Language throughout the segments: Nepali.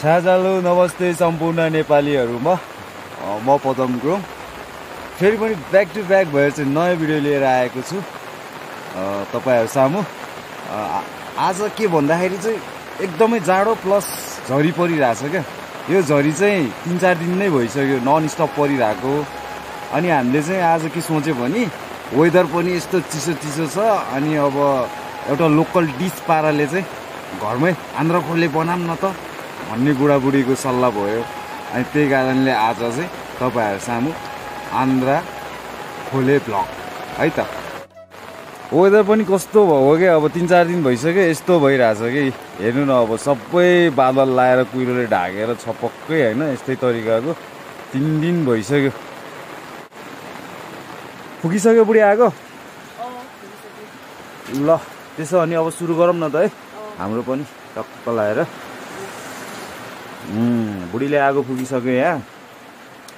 साझालो नमस्ते सम्पूर्ण नेपालीहरुमा म पदम गुरुङ फेरि पनि ब्याक टु ब्याक भएर चाहिँ नयाँ भिडियो लिएर आएको छु तपाईहरु सामु। आज के भन्दाखेरि चाहिँ एकदमै जाडो प्लस झरी परिरहेछ क्या। यो झरी चाहिँ 3-4 दिन नै भइसक्यो नन स्टप परिरहेको। अनि हामीले चाहिँ आज के सोच्यो भने वेदर पनि यस्तो चिसो चिसो छ अनि अब एउटा लोकल डिश पाराले चाहिँ घरमै आन्द्रा खोले बनाम न त भन्ने बुढाबुढीको सल्लाह भयो। अनि त्यही कारणले आज चाहिँ तपाईहरु सामु आन्द्रा खोले भ्लग है त। वेदर पनि कस्तो भयो के अब 3-4 दिन भइसक्यो यस्तो भइरहेछ कि हेर्नु न अब सबै बादल लाएर कुहिरोले ढाकेर छपक्कै हैन यस्तै तरिकाको 3 दिन भइसक्यो। पुगिसक्यो बुढी आएको ल त्यसो अनि अब सुरु गरौँ न त है हाम्रो पनि टक्क लाएर। बुढीले आगो पुगिसक्यो यहाँ।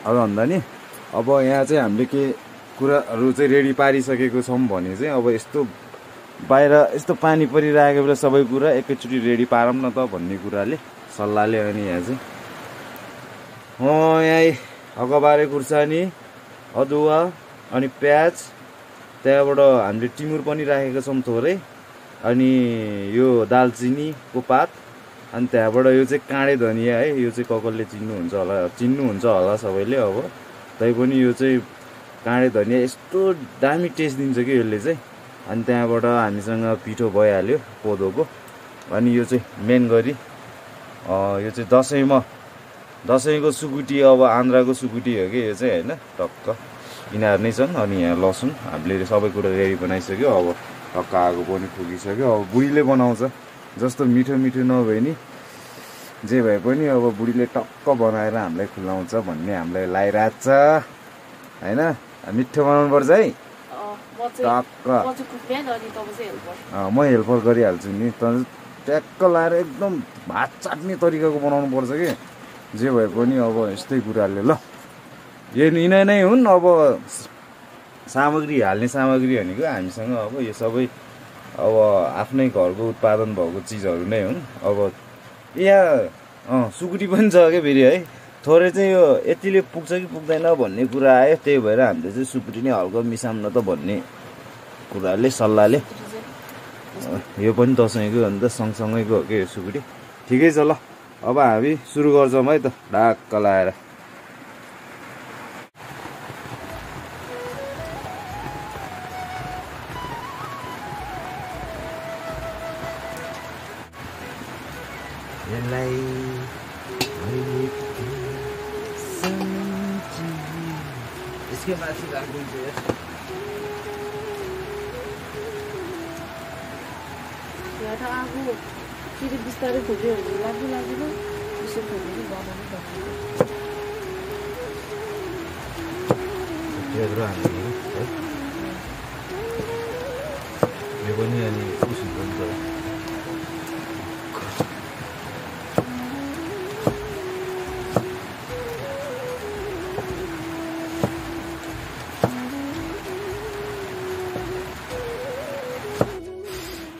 अब भन्दा नि अब यहाँ चाहिँ हामीले के कुराहरू चाहिँ रेडी पारिसकेको छौँ भने चाहिँ अब यस्तो बाहिर यस्तो पानी परिरहेको बेला सबै कुरा एकैचोटि रेडी पारौँ न त भन्ने कुराले सल्लाहले अनि यहाँ चाहिँ यहाँ अकबारे खुर्सानी अदुवा अनि प्याज त्यहाँबाट हामीले टिमुर पनि राखेको छौँ थोरै अनि यो दालचिनीको पात अनि त्यहाँबाट यो चाहिँ काँडे धनिया है। यो चाहिँ ककलले चिन्नुहुन्छ होला सबैले। अब तैपनि यो चाहिँ काँडे धनिया यस्तो दामी टेस्ट दिन्छ कि यसले चाहिँ। अनि त्यहाँबाट हामीसँग पिठो भइहाल्यो कोदोको। अनि यो चाहिँ मेन गरी यो चाहिँ दसैँको सुकुटी अब आन्द्राको सुकुटी हो कि यो चाहिँ हैन टक्क यिनीहरू नै छन्। अनि यहाँ लसुन हामीले सबै कुरा रेडी बनाइसक्यो। अब टक्क आगो पनि पुगिसक्यो। अब बुढीले बनाउँछ जस्तो मिठो मिठो नभए नि जे भए पनि अब बुढीले टक्क बनाएर हामीलाई खुलाउँछ भन्ने हामीलाई लागिरहेको छ हैन। मिठो बनाउनु पर्छ है टक्क। म हेल्पर गरिहाल्छु नि तर ट्याक्क लाएर एकदम भात चाट्ने तरिकाको बनाउनु पर्छ कि जे भए पनि अब यस्तै कुराले ल यिनै नै हुन्। अब सामग्री हाल्ने सामग्री भनेको हामीसँग अब यो सबै अब आफ्नै घरको उत्पादन भएको चिजहरू नै हुन्। अब यहाँ सुकुटी पनि छ क्या फेरि है। थोरै चाहिँ यो यतिले पुग्छ कि पुग्दैन भन्ने कुरा आयो त्यही भएर हामीले चाहिँ सुकुटी नै हल्का मिसाउँ न त भन्ने कुराले सल्लाहले यो पनि दसैँको अन्त सँगसँगैको हो कि यो सुकुटी ठिकै छ। ल अब हामी सुरु गर्छौँ है त ढाक्क लाएर। इसके बाद से राख दीजिए यहाँ त आगो फेरि बिस्तारै खोज्यो लाग्यो यसो खोज्यो बनाउनु पर्छ। यो पनि अनि खुसी हुन्छ।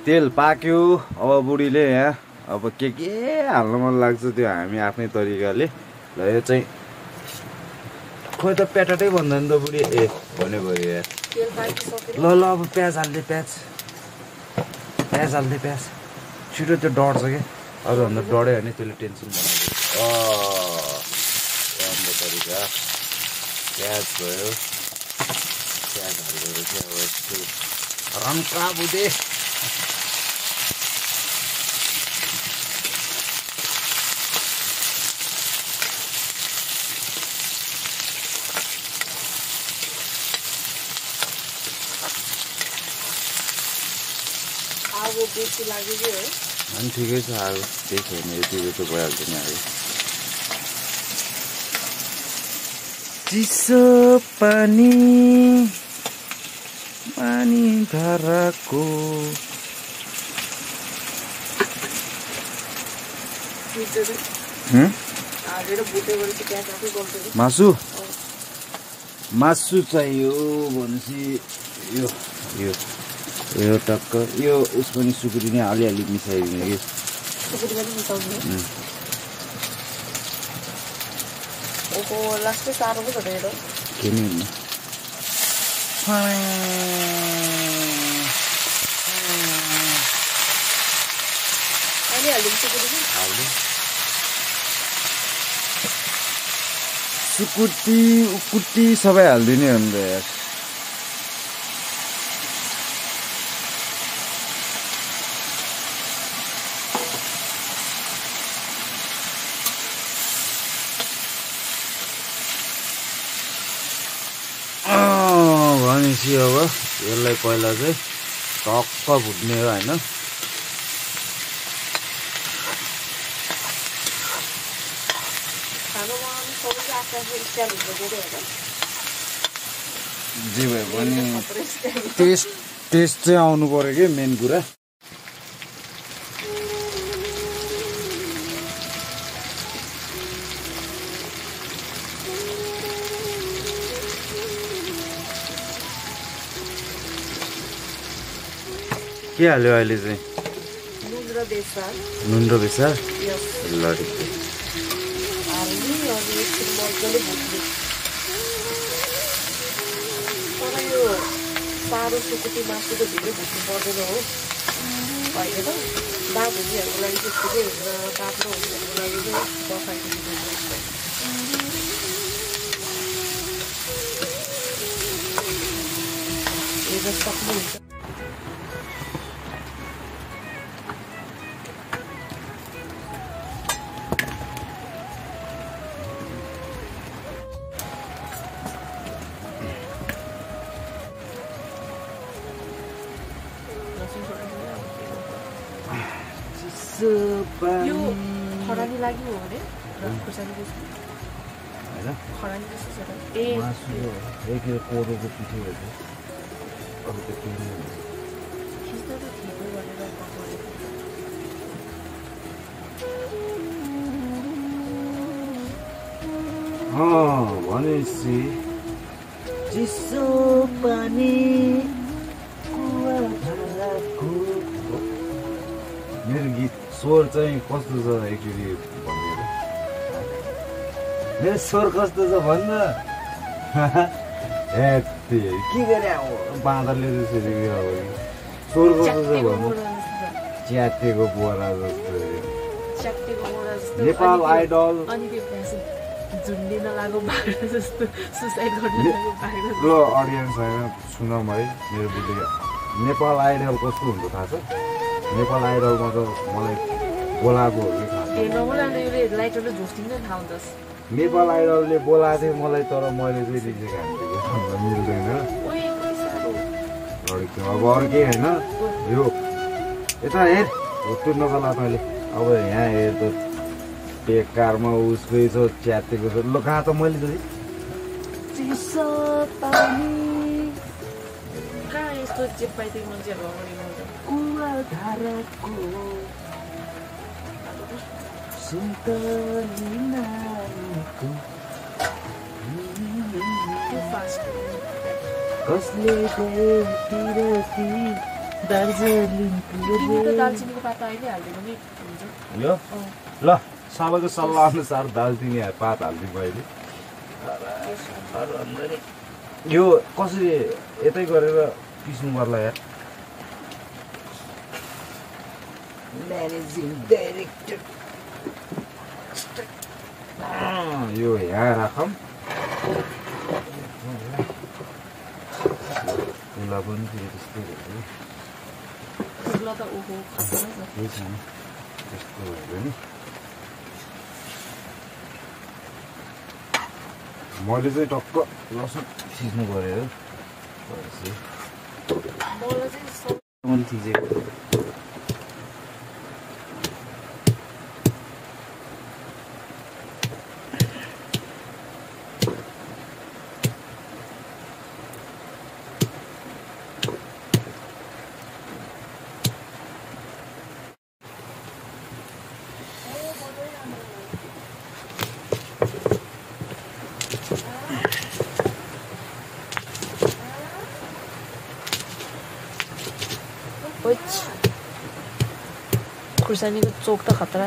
तेल पाक्यो। अब बुढीले यहाँ अब के हाल्न मन लाग्छ त्यो हामी आफ्नै तरिकाले ल यो चाहिँ खोइ त प्याटै भन्दा नि त बुढी भन्यो भयो यार। ल अब प्याज हाल्दै प्याज छिटो त्यो डढ्छ क्या अरूभन्दा डढ्यो भने त्यसले टेन्सन बनाउँछ। राम्रो तरिका प्याज भयो प्याज हाल्दै चाहिँ अब यस्तो रन्का बुढे आगो बेसी लाग्यो कि है अनि ठिकै छ। आगो त्यही छैन यति त भइहाल्छ नि। आगो चिसो पानी धाराको मासु चाहियो भनेपछि यो टक्क यो उस पनि सुकुटी नै अलिअलि मिसाइदिने कि ओहो लास्टै साह्रो पो छ त यो के नि हुन्न अहिले हालिदिनु सुकुटी उकुटी सबै हालिदिने हो नि त यार भनेपछि अब यसलाई पहिला चाहिँ टक्क भुट्ने हो होइन जे भयो भने टेस्ट चाहिँ आउनु पर्यो कि मेन कुरा के हाल्यो अहिले चाहिँ नुन र बेसार ल साह्रो सुकुटी मासु त धेरै भुट्नु पर्दैन हो होइन त दाबुजीहरूको लागि चाहिँ ठिकै हुन्छ काट्नु हुनेहरूको लागि चाहिँ बसाइदिनु हेर्न सक्नुहुन्छ यो खरानी लाग्यो हो अरे खुर्सानी होइन खरानी जस्तो छ ए कोदोको पिठो खिच्दा त ठिकै गरेर भनेपछि चिसो पानी मेरो गीत स्वर चाहिँ कस्तो छ एकचोटि भनेर मेरो स्वर कस्तो छ भन्न के गरे बाँदरले त्यसरी स्वर कस्तो छ भन्नु च्यातेको बोरा जस्तो नेपाल आइडल झुन्डिन लागो बाघ जस्तो सुसाइड गर्न लागो बाघ ल अडियन्स होइन सुनौँ है मेरो बुद्धि नेपाल आइडल कस्तो हुन्छ थाहा छ नेपाल आइडलमा त मलाई बोलाएको हो कि थाहा नेपाल आइडलले बोलाएको थियो मलाई तर मैले चाहिँ रिजेक्ट हालिदिएको मिल्दैन अब अरू केही होइन यो यता हेर हुट्टु नगला तैँले अब यहाँ हेर त बेकारमा उसकै छ च्यातेको छ ल कहाँ त मैले त चिसो पानी कहाँ यस्तो चेपाइदिएको मान्छेहरू कुवा धाराको सुन्तली नानीको कसले गएतिरती दार्जिलिङको दार्जिलिङको पात अहिले हालिदिनु नि हुन्छ यो ल सबैको सल्लाह अनुसार दालचिनी पात हालिदिउँ अहिले यो कसरी यतै गरेर पिस्नु पर्ला यार म्यानेजिङ डाइरेक्टर यो यहाँ राखौँ उसलाई पनि फेरि त्यस्तो केही छैन त्यस्तो भयो नि मैले चाहिँ टक्क लसुन थिच्नु पऱ्यो मैले थिचेको खुर्सानीको चोक त खतरा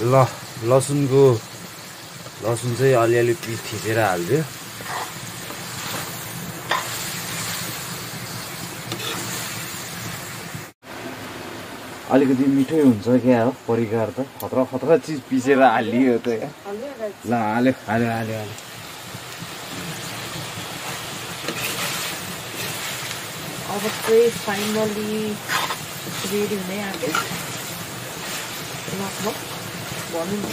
ल लसुन चाहिँ अलिअलि थिचेर हाल्दियो। अलिकति मिठै हुन्छ क्या हो परिकार त खतरा चिज पिसेर हालियो त ल हाल्यो अब चाहिँ फाइनली रेडी हुने आँट्यो लगभग भनौँ न।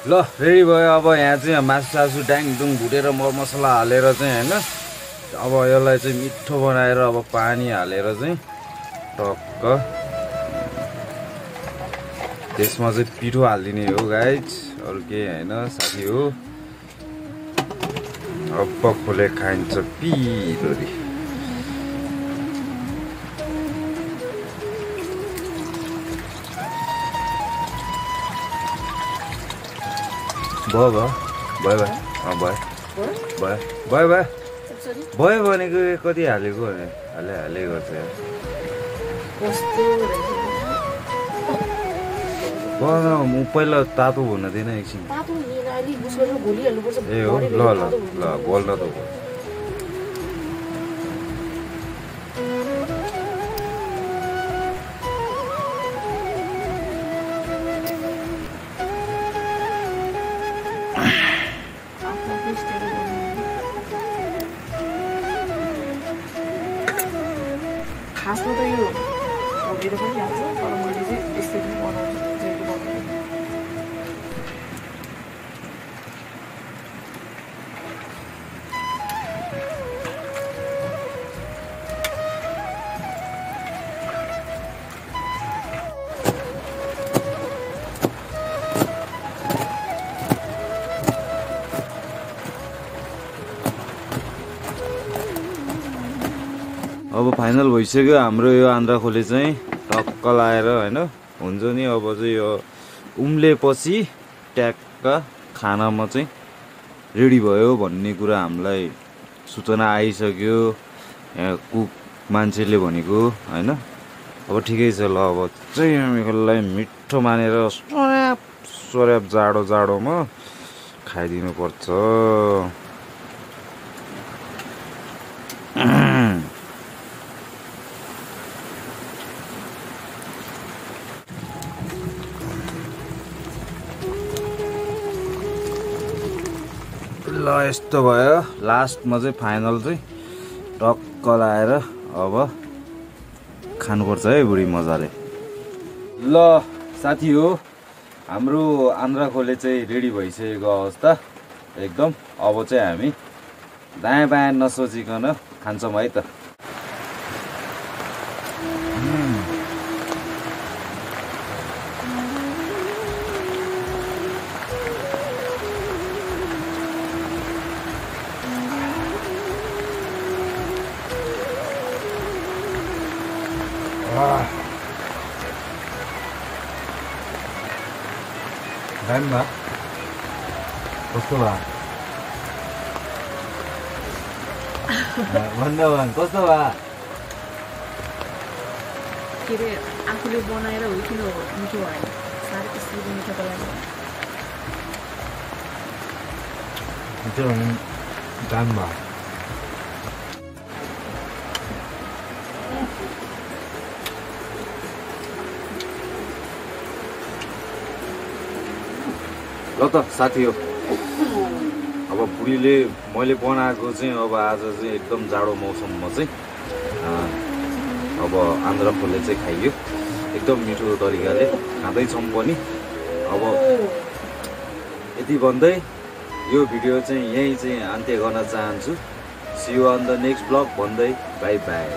ल रेडी भयो। अब यहाँ चाहिँ मासु ड्याङडुङ भुटेर मरमसला हालेर चाहिँ होइन अब यसलाई चाहिँ मिठो बनाएर अब पानी हालेर चाहिँ टक्क त्यसमा चाहिँ पिठो हालिदिने हो गाइज, अरू केही होइन साथी हो। अब खोले खाइन्छ पिरोरी। भयो भनेको कति हालेको हालेको छ पहिला तातो हुन दिएन एकछिन। ए हो ल बोल्न त भयो। खासमा त यो भोगेर पनि हाल्छ तर मैले चाहिँ यसरी बनाउँछु जहिले बनाउँछु। अब फाइनल भइसक्यो हाम्रो यो आन्द्रा खोले चाहिँ टक्क लाएर होइन हुन्छ नि। अब चाहिँ यो उम्लेपछि ट्याक्क खानामा चाहिँ रेडी भयो भन्ने कुरा हामीलाई सूचना आइसक्यो यहाँ कुक मान्छेले भनेको होइन। अब ठिकै छ ल अब चाहिँ हामीलाई मिठो मानेर स्वऱ्याप जाडोमा खाइदिनु पर्छ। ल यस्तो भयो लास्टमा चाहिँ फाइनल चाहिँ टक्क लाएर अब खानुपर्छ है बुढी मजाले। ल साथी हो हाम्रो आन्द्रा खोले चाहिँ रेडी भइसकेको अवस्था एकदम। अब चाहिँ हामी दायाँ बायाँ नसोचिकन खान्छौँ है त। दामी भयो कस्तो भयो भन्दा कस्तो भयो के अरे आफूले बनाएर हो किन मिठो भयो साह्रै त्यसरी मिठोको लागि मिठो भने दामी भयो। ल त साथी हो अब बुढीले मैले बनाएको चाहिँ अब आज चाहिँ एकदम जाडो मौसममा चाहिँ अब आन्द्रा खोले चाहिँ खाइयो एकदम मिठो तरिकाले खाँदैछौँ पनि। अब यति भन्दै यो भिडियो चाहिँ यहीँ चाहिँ अन्त्य गर्न चाहन्छु। See you on the next blog भन्दै बाई बाई।